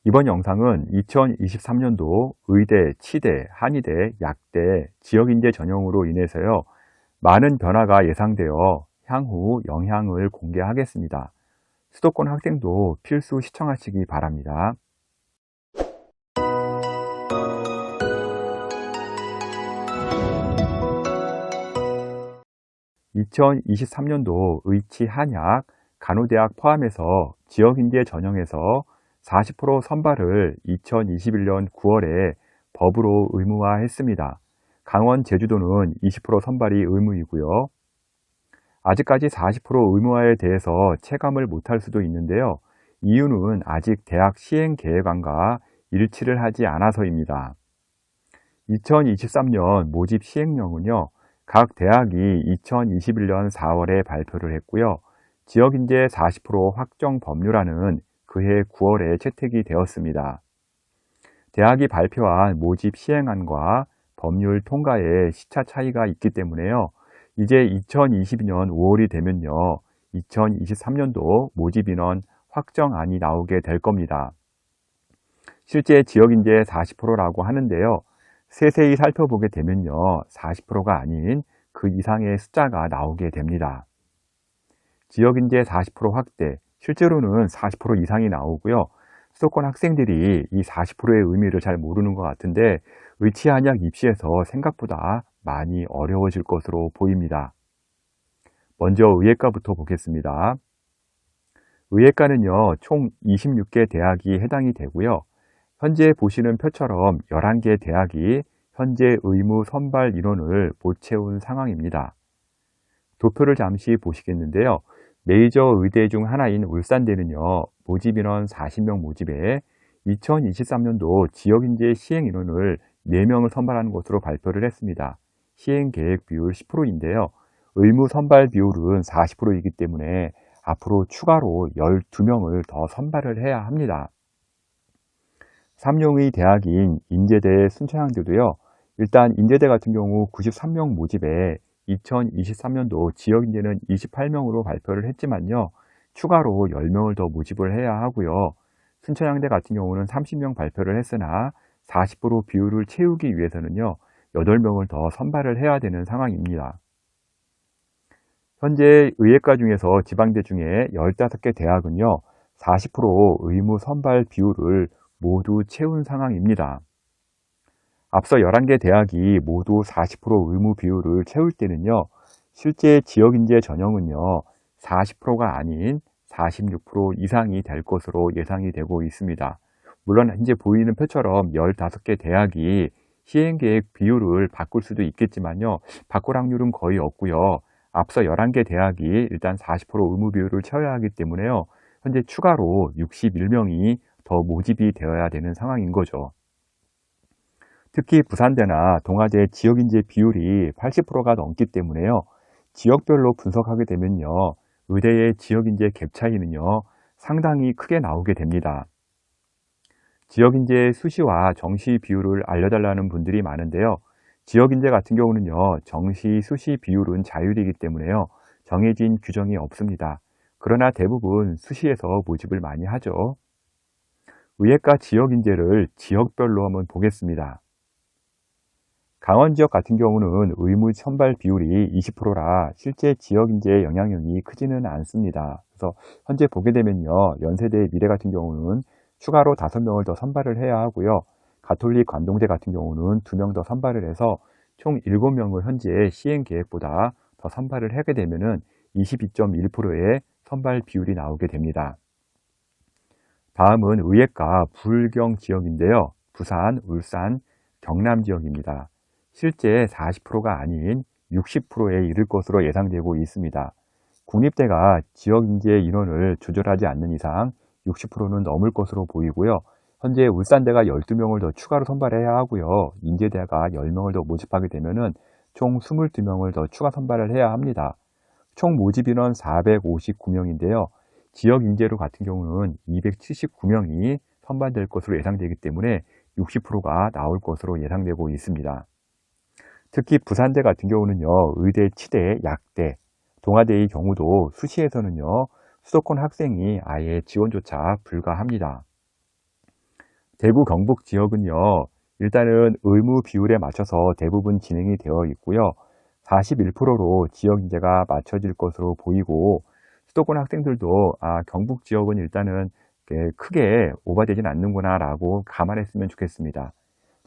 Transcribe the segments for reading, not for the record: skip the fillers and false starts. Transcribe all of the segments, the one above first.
이번 영상은 2023년도 의대, 치대, 한의대, 약대, 지역인재 전형으로 인해서요, 많은 변화가 예상되어 향후 영향을 공개하겠습니다. 수도권 학생도 필수 시청하시기 바랍니다. 2023년도 의치, 한약, 간호대학 포함해서 지역인재 전형에서 40% 선발을 2021년 9월에 법으로 의무화했습니다. 강원, 제주도는 20% 선발이 의무이고요. 아직까지 40% 의무화에 대해서 체감을 못할 수도 있는데요. 이유는 아직 대학 시행계획안과 일치를 하지 않아서입니다. 2023년 모집 시행령은요, 각 대학이 2021년 4월에 발표를 했고요. 지역인재 40% 확정 법률안은 그해 9월에 채택이 되었습니다. 대학이 발표한 모집 시행안과 법률 통과에 시차 차이가 있기 때문에요. 이제 2022년 5월이 되면요, 2023년도 모집 인원 확정안이 나오게 될 겁니다. 실제 지역인재 40%라고 하는데요. 세세히 살펴보게 되면요, 40%가 아닌 그 이상의 숫자가 나오게 됩니다. 지역인재 40% 확대, 실제로는 40% 이상이 나오고요. 수도권 학생들이 이 40%의 의미를 잘 모르는 것 같은데 의치, 한약 입시에서 생각보다 많이 어려워질 것으로 보입니다. 먼저 의예과부터 보겠습니다. 의예과는요, 총 26개 대학이 해당이 되고요. 현재 보시는 표처럼 11개 대학이 현재 의무 선발 인원을 못 채운 상황입니다. 도표를 잠시 보시겠는데요. 메이저 의대 중 하나인 울산대는요, 모집 인원 40명 모집에 2023년도 지역인재 시행 인원을 4명을 선발하는 것으로 발표를 했습니다. 시행 계획 비율 10%인데요. 의무 선발 비율은 40%이기 때문에 앞으로 추가로 12명을 더 선발을 해야 합니다. 삼룡의 대학인 인제대, 순천향대도요. 일단 인제대 같은 경우 93명 모집에 2023년도 지역인재는 28명으로 발표를 했지만요. 추가로 10명을 더 모집을 해야 하고요. 순천향대 같은 경우는 30명 발표를 했으나 40% 비율을 채우기 위해서는요. 8명을 더 선발을 해야 되는 상황입니다. 현재 의예과 중에서 지방대 중에 15개 대학은요. 40% 의무 선발 비율을 모두 채운 상황입니다. 앞서 11개 대학이 모두 40% 의무 비율을 채울 때는요, 실제 지역인재 전형은요, 40%가 아닌 46% 이상이 될 것으로 예상이 되고 있습니다. 물론 현재 보이는 표처럼 15개 대학이 시행계획 비율을 바꿀 수도 있겠지만요, 바꿀 확률은 거의 없고요. 앞서 11개 대학이 일단 40% 의무 비율을 채워야 하기 때문에요, 현재 추가로 61명이 더 모집이 되어야 되는 상황인 거죠. 특히 부산대나 동아대 지역인재 비율이 80%가 넘기 때문에요. 지역별로 분석하게 되면요. 의대의 지역인재 갭 차이는요. 상당히 크게 나오게 됩니다. 지역인재 수시와 정시 비율을 알려달라는 분들이 많은데요. 지역인재 같은 경우는요. 정시, 수시 비율은 자율이기 때문에요. 정해진 규정이 없습니다. 그러나 대부분 수시에서 모집을 많이 하죠. 의예과 지역인재를 지역별로 한번 보겠습니다. 강원 지역 같은 경우는 의무 선발 비율이 20%라 실제 지역인재의 영향력이 크지는 않습니다. 그래서 현재 보게 되면요, 연세대, 미래 같은 경우는 추가로 5명을 더 선발을 해야 하고요. 가톨릭, 관동대 같은 경우는 2명 더 선발을 해서 총 7명을 현재 시행 계획보다 더 선발을 하게 되면은 22.1%의 선발 비율이 나오게 됩니다. 다음은 의예과 부울경 지역인데요. 부산, 울산, 경남 지역입니다. 실제 40%가 아닌 60%에 이를 것으로 예상되고 있습니다. 국립대가 지역인재 인원을 조절하지 않는 이상 60%는 넘을 것으로 보이고요. 현재 울산대가 12명을 더 추가로 선발해야 하고요. 인제대가 10명을 더 모집하게 되면은 총 22명을 더 추가 선발을 해야 합니다. 총 모집 인원 459명인데요. 지역 인재로 같은 경우는 279명이 선발될 것으로 예상되기 때문에 60%가 나올 것으로 예상되고 있습니다. 특히 부산대 같은 경우는요, 의대, 치대, 약대, 동아대의 경우도 수시에서는요, 수도권 학생이 아예 지원조차 불가합니다. 대구 경북 지역은요, 일단은 의무 비율에 맞춰서 대부분 진행이 되어 있고요. 41%로 지역 인재가 맞춰질 것으로 보이고, 수도권 학생들도 경북 지역은 일단은 크게 오버되진 않는구나 라고 감안했으면 좋겠습니다.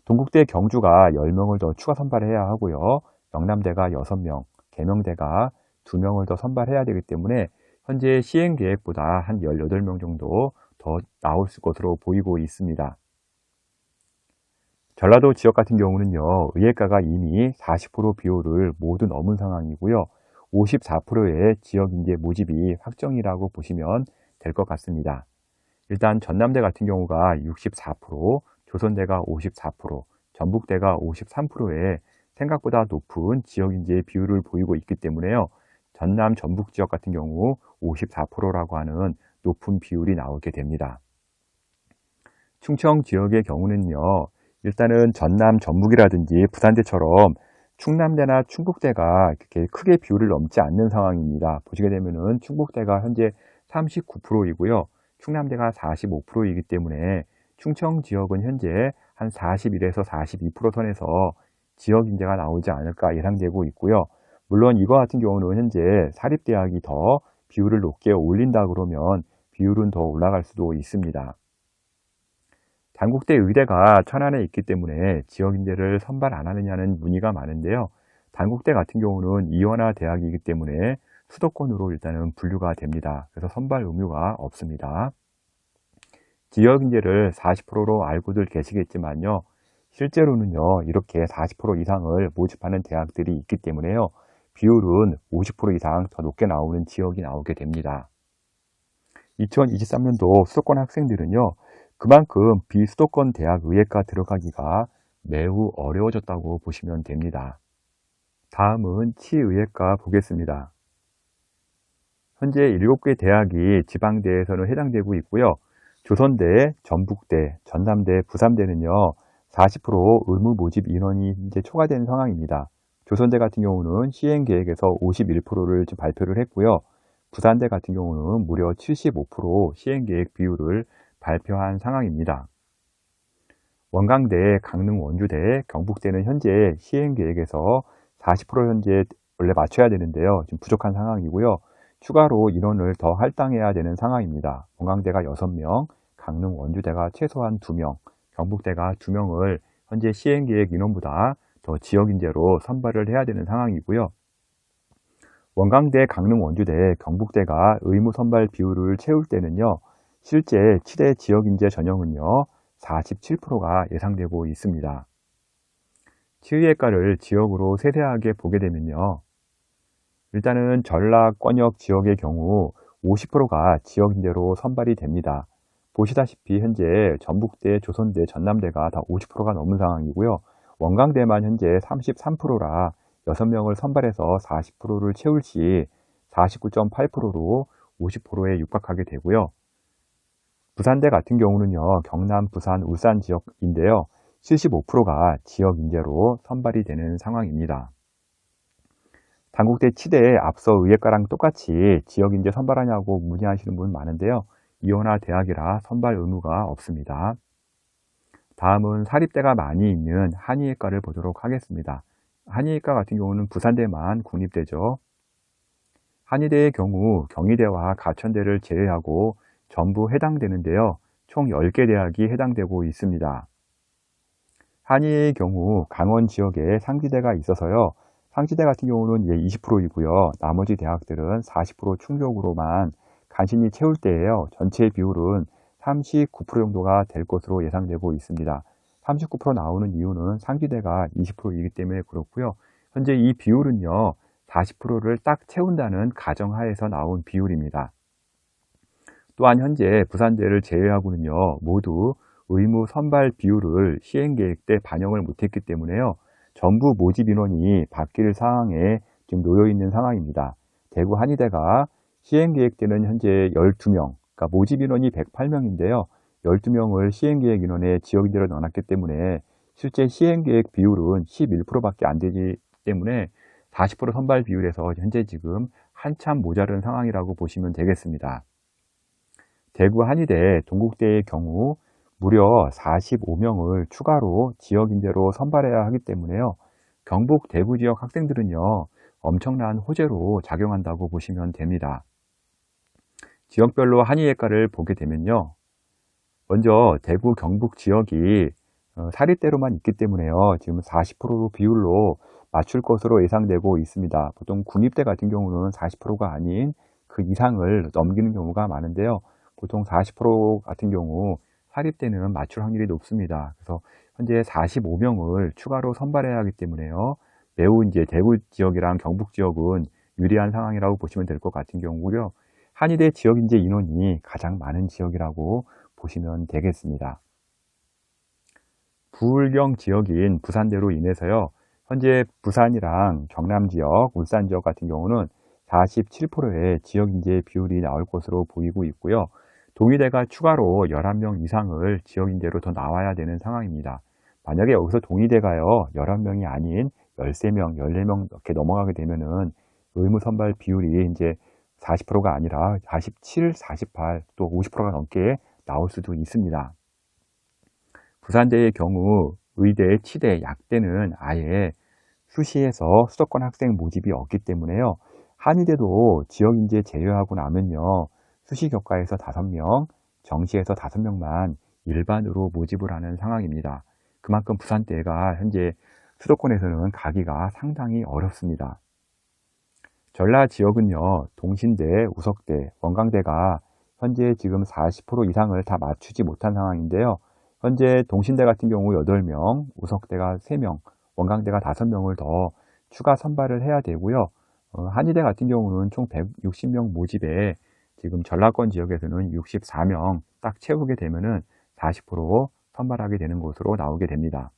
동국대 경주가 10명을 더 추가 선발해야 하고요. 영남대가 6명, 계명대가 2명을 더 선발해야 되기 때문에 현재 시행 계획보다 한 18명 정도 더 나올 것으로 보이고 있습니다. 전라도 지역 같은 경우는요, 의예과가 이미 40% 비율을 모두 넘은 상황이고요. 54%의 지역 인재 모집이 확정이라고 보시면 될 것 같습니다. 일단 전남대 같은 경우가 64%, 조선대가 54%, 전북대가 53%의 생각보다 높은 지역 인재 비율을 보이고 있기 때문에요. 전남 전북 지역 같은 경우 54%라고 하는 높은 비율이 나오게 됩니다. 충청 지역의 경우는요, 일단은 전남 전북이라든지 부산대처럼 충남대나 충북대가 그렇게 크게 비율을 넘지 않는 상황입니다. 보시게 되면은 충북대가 현재 39%이고요. 충남대가 45%이기 때문에 충청 지역은 현재 한 41에서 42% 선에서 지역 인재가 나오지 않을까 예상되고 있고요. 물론 이거 같은 경우는 현재 사립대학이 더 비율을 높게 올린다 그러면 비율은 더 올라갈 수도 있습니다. 단국대 의대가 천안에 있기 때문에 지역 인재를 선발 안 하느냐는 문의가 많은데요. 단국대 같은 경우는 이원화 대학이기 때문에 수도권으로 일단은 분류가 됩니다. 그래서 선발 의무가 없습니다. 지역 인재를 40%로 알고들 계시겠지만요. 실제로는요, 이렇게 40% 이상을 모집하는 대학들이 있기 때문에요. 비율은 50% 이상 더 높게 나오는 지역이 나오게 됩니다. 2023년도 수도권 학생들은요, 그만큼 비수도권 대학 의예과 들어가기가 매우 어려워졌다고 보시면 됩니다. 다음은 치의예과 보겠습니다. 현재 7개 대학이 지방대에서는 해당되고 있고요. 조선대, 전북대, 전남대, 부산대는요, 40% 의무 모집 인원이 이제 초과된 상황입니다. 조선대 같은 경우는 시행 계획에서 51%를 지금 발표를 했고요. 부산대 같은 경우는 무려 75% 시행 계획 비율을 발표한 상황입니다. 원광대, 강릉 원주대, 경북대는 현재 시행 계획에서 40% 현재 원래 맞춰야 되는데요. 지금 부족한 상황이고요. 추가로 인원을 더 할당해야 되는 상황입니다. 원광대가 6명, 강릉 원주대가 최소한 2명, 경북대가 2명을 현재 시행계획 인원보다 더 지역인재로 선발을 해야 되는 상황이고요. 원광대, 강릉 원주대, 경북대가 의무 선발 비율을 채울 때는요, 실제 치대 지역인재 전형은요, 47%가 예상되고 있습니다. 치의예과를 지역으로 세세하게 보게 되면요, 일단은 전라, 권역 지역의 경우 50%가 지역인재로 선발이 됩니다. 보시다시피 현재 전북대, 조선대, 전남대가 다 50%가 넘은 상황이고요. 원광대만 현재 33%라 6명을 선발해서 40%를 채울 시 49.8%로 50%에 육박하게 되고요. 부산대 같은 경우는요, 경남, 부산, 울산 지역인데요. 75%가 지역인재로 선발이 되는 상황입니다. 단국대 치대에 앞서 의예과랑 똑같이 지역인재 선발하냐고 문의하시는 분 많은데요. 이원화 대학이라 선발 의무가 없습니다. 다음은 사립대가 많이 있는 한의예과를 보도록 하겠습니다. 한의예과 같은 경우는 부산대만 국립대죠. 한의대의 경우 경희대와 가천대를 제외하고 전부 해당되는데요. 총 10개 대학이 해당되고 있습니다. 한의의 경우 강원 지역에 상지대가 있어서요. 상지대 같은 경우는 20%이고요. 나머지 대학들은 40% 충족으로만 간신히 채울 때에요. 전체 비율은 39% 정도가 될 것으로 예상되고 있습니다. 39% 나오는 이유는 상지대가 20%이기 때문에 그렇고요. 현재 이 비율은요. 40%를 딱 채운다는 가정하에서 나온 비율입니다. 또한 현재 부산대를 제외하고는요. 모두 의무 선발 비율을 시행계획 때 반영을 못했기 때문에요. 전부 모집 인원이 바뀔 상황에 지금 놓여 있는 상황입니다. 대구 한의대가 시행계획 때는 현재 12명, 그러니까 모집 인원이 108명인데요. 12명을 시행계획 인원에 지역인재로 넣어놨기 때문에 실제 시행계획 비율은 11%밖에 안 되기 때문에 40% 선발 비율에서 현재 지금 한참 모자른 상황이라고 보시면 되겠습니다. 대구 한의대, 동국대의 경우 무려 45명을 추가로 지역인재로 선발해야 하기 때문에요. 경북 대구 지역 학생들은요, 엄청난 호재로 작용한다고 보시면 됩니다. 지역별로 한의예과를 보게 되면요, 먼저 대구 경북 지역이 사립대로만 있기 때문에요, 지금 40% 비율로 맞출 것으로 예상되고 있습니다. 보통 국립대 같은 경우는 40%가 아닌 그 이상을 넘기는 경우가 많은데요, 보통 40% 같은 경우 사립대는 맞출 확률이 높습니다. 그래서 현재 45명을 추가로 선발해야 하기 때문에요, 매우 이제 대구 지역이랑 경북 지역은 유리한 상황이라고 보시면 될 것 같은 경우고요. 한의대 지역인재 인원이 가장 많은 지역이라고 보시면 되겠습니다. 부울경 지역인 부산대로 인해서요, 현재 부산이랑 경남 지역, 울산 지역 같은 경우는 47%의 지역인재 비율이 나올 것으로 보이고 있고요. 동의대가 추가로 11명 이상을 지역인재로 더 나와야 되는 상황입니다. 만약에 여기서 동의대가요, 11명이 아닌 13명, 14명 이렇게 넘어가게 되면은 의무 선발 비율이 이제 40%가 아니라 47, 48, 또 50%가 넘게 나올 수도 있습니다. 부산대의 경우 의대, 치대, 약대는 아예 수시에서 수도권 학생 모집이 없기 때문에요. 한의대도 지역인재 제외하고 나면요, 수시 교과에서 5명, 정시에서 5명만 일반으로 모집을 하는 상황입니다. 그만큼 부산대가 현재 수도권에서는 가기가 상당히 어렵습니다. 전라 지역은요, 동신대, 우석대, 원광대가 현재 지금 40% 이상을 다 맞추지 못한 상황인데요. 현재 동신대 같은 경우 8명, 우석대가 3명, 원광대가 5명을 더 추가 선발을 해야 되고요. 한의대 같은 경우는 총 160명 모집에 지금 전라권 지역에서는 64명 딱 채우게 되면은 40% 선발하게 되는 것으로 나오게 됩니다.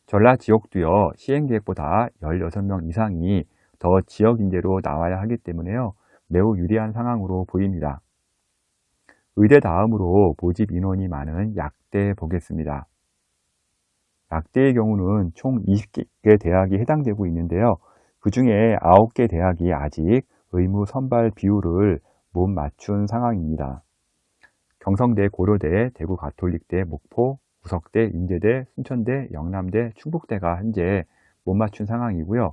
전라 지역도요, 시행계획보다 16명 이상이 더 지역인재로 나와야 하기 때문에요, 매우 유리한 상황으로 보입니다. 의대 다음으로 모집 인원이 많은 약대 보겠습니다. 약대의 경우는 총 20개 대학이 해당되고 있는데요, 그 중에 9개 대학이 아직 의무 선발 비율을 못 맞춘 상황입니다. 경성대, 고려대, 대구 가톨릭대, 목포, 우석대, 인제대, 순천대, 영남대, 충북대가 현재 못 맞춘 상황이고요.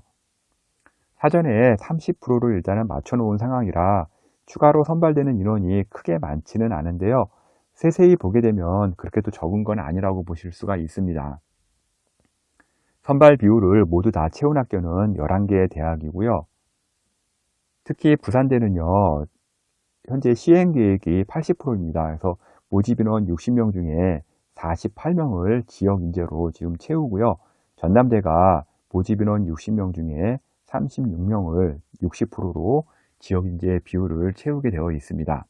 사전에 30%를 일단은 맞춰놓은 상황이라 추가로 선발되는 인원이 크게 많지는 않은데요, 세세히 보게 되면 그렇게 또 적은 건 아니라고 보실 수가 있습니다. 선발 비율을 모두 다 채운 학교는 11개의 대학이고요. 특히 부산대는요, 현재 시행계획이 80%입니다. 그래서 모집 인원 60명 중에 48명을 지역 인재로 지금 채우고요. 전남대가 모집 인원 60명 중에 36명을 60%로 지역 인재 비율을 채우게 되어 있습니다.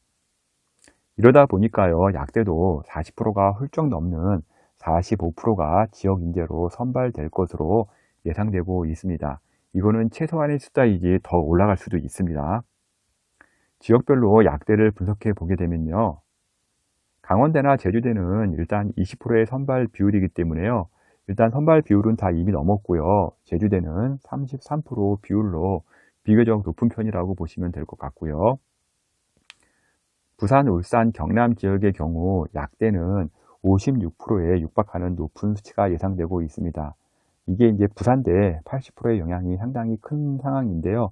이러다 보니까요, 약대도 40%가 훌쩍 넘는 45%가 지역 인재로 선발될 것으로 예상되고 있습니다. 이거는 최소한의 숫자이지 더 올라갈 수도 있습니다. 지역별로 약대를 분석해 보게 되면요, 강원대나 제주대는 일단 20%의 선발 비율이기 때문에요, 일단 선발 비율은 다 이미 넘었고요. 제주대는 33% 비율로 비교적 높은 편이라고 보시면 될 것 같고요. 부산, 울산, 경남 지역의 경우 약대는 56%에 육박하는 높은 수치가 예상되고 있습니다. 이게 이제 부산대 80%의 영향이 상당히 큰 상황인데요.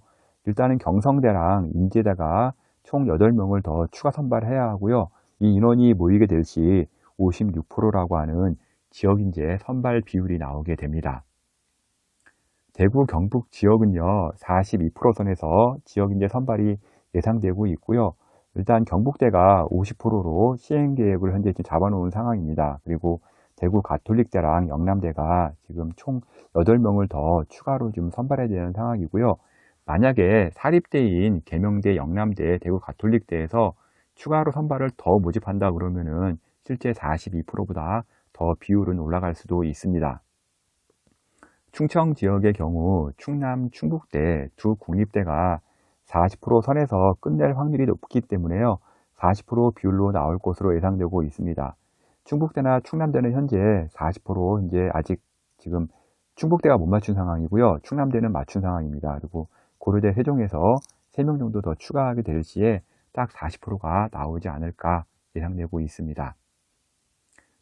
일단은 경성대랑 인제대가 총 8명을 더 추가 선발해야 하고요. 이 인원이 모이게 될 시 56%라고 하는 지역인재 선발 비율이 나오게 됩니다. 대구, 경북 지역은요, 42% 선에서 지역인재 선발이 예상되고 있고요. 일단 경북대가 50%로 시행계획을 현재 잡아놓은 상황입니다. 그리고 대구 가톨릭대랑 영남대가 지금 총 8명을 더 추가로 좀 선발해야 되는 상황이고요. 만약에 사립대인 계명대, 영남대, 대구 가톨릭대에서 추가로 선발을 더 모집한다 그러면은 실제 42%보다 더 비율은 올라갈 수도 있습니다. 충청 지역의 경우 충남, 충북대 두 국립대가 40% 선에서 끝낼 확률이 높기 때문에요, 40% 비율로 나올 것으로 예상되고 있습니다. 충북대나 충남대는 현재 40% 이제 아직 지금 충북대가 못 맞춘 상황이고요. 충남대는 맞춘 상황입니다. 그리고 고려대 세종에서 3명 정도 더 추가하게 될 시에 딱 40%가 나오지 않을까 예상되고 있습니다.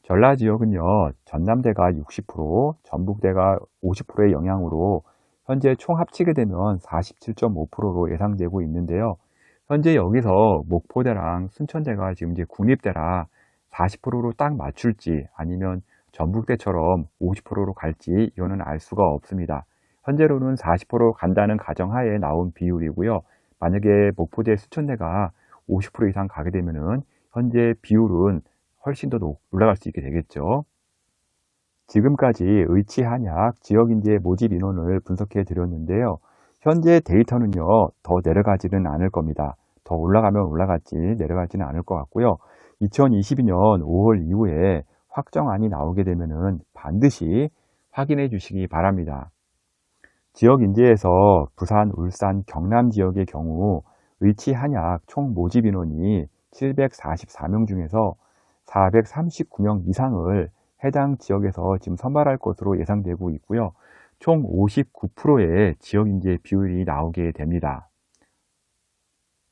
전라 지역은요, 전남대가 60%, 전북대가 50%의 영향으로 현재 총 합치게 되면 47.5%로 예상되고 있는데요. 현재 여기서 목포대랑 순천대가 지금 이제 국립대라 40%로 딱 맞출지 아니면 전북대처럼 50%로 갈지 이거는 알 수가 없습니다. 현재로는 40% 간다는 가정하에 나온 비율이고요. 만약에 목포대 순천대가 50% 이상 가게 되면은 현재 비율은 훨씬 더 올라갈 수 있게 되겠죠. 지금까지 의치 한약 지역인재 모집 인원을 분석해 드렸는데요. 현재 데이터는요, 더 내려가지는 않을 겁니다. 더 올라가면 올라갔지 내려가지는 않을 것 같고요. 2022년 5월 이후에 확정안이 나오게 되면은 반드시 확인해 주시기 바랍니다. 지역 인재에서 부산, 울산, 경남 지역의 경우 의치 한약 총 모집 인원이 744명 중에서 439명 이상을 해당 지역에서 지금 선발할 것으로 예상되고 있고요. 총 59%의 지역 인재 비율이 나오게 됩니다.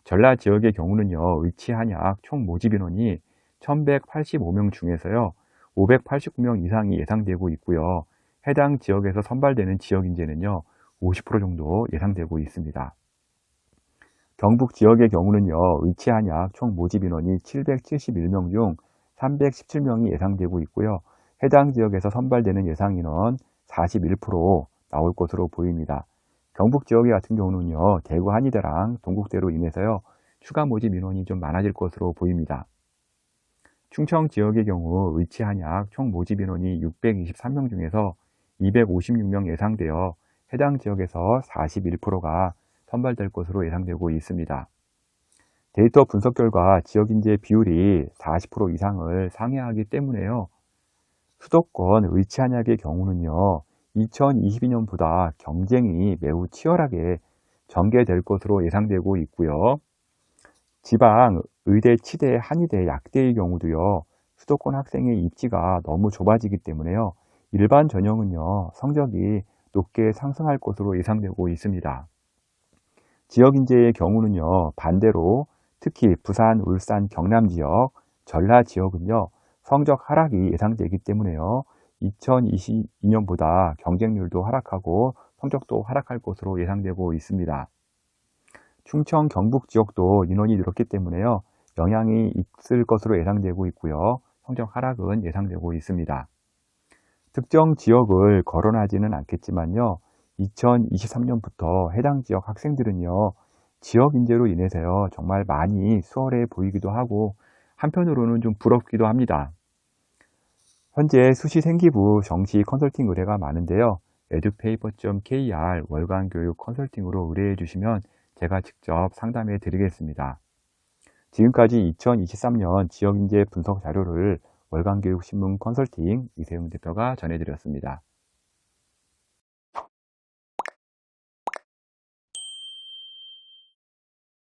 전라 지역의 경우는요, 의치 한약 총 모집 인원이 1185명 중에서요, 589명 이상이 예상되고 있고요. 해당 지역에서 선발되는 지역 인재는요, 50% 정도 예상되고 있습니다. 경북 지역의 경우는요, 의치 한약 총 모집 인원이 771명 중 317명이 예상되고 있고요. 해당 지역에서 선발되는 예상 인원 41% 나올 것으로 보입니다. 경북 지역 같은 경우는요, 대구 한의대랑 동국대로 인해서요, 추가 모집 인원이 좀 많아질 것으로 보입니다. 충청 지역의 경우 의치 한약 총 모집 인원이 623명 중에서 256명 예상되어 해당 지역에서 41%가 선발될 것으로 예상되고 있습니다. 데이터 분석 결과 지역인재 비율이 40% 이상을 상회하기 때문에요. 수도권 의치 한약의 경우는요, 2022년보다 경쟁이 매우 치열하게 전개될 것으로 예상되고 있고요. 지방 의대, 치대, 한의대, 약대의 경우도요, 수도권 학생의 입지가 너무 좁아지기 때문에요, 일반 전형은요, 성적이 높게 상승할 것으로 예상되고 있습니다. 지역 인재의 경우는요, 반대로 특히 부산, 울산, 경남 지역, 전라 지역은요, 성적 하락이 예상되기 때문에요, 2022년보다 경쟁률도 하락하고 성적도 하락할 것으로 예상되고 있습니다. 충청, 경북 지역도 인원이 늘었기 때문에요, 영향이 있을 것으로 예상되고 있고요, 성적 하락은 예상되고 있습니다. 특정 지역을 거론하지는 않겠지만요, 2023년부터 해당 지역 학생들은요, 지역 인재로 인해서요, 정말 많이 수월해 보이기도 하고, 한편으로는 좀 부럽기도 합니다. 현재 수시 생기부 정시 컨설팅 의뢰가 많은데요, edupaper.kr 월간 교육 컨설팅으로 의뢰해 주시면 제가 직접 상담해 드리겠습니다. 지금까지 2023년 지역 인재 분석 자료를 월간 교육 신문 컨설팅 이세용 대표가 전해드렸습니다.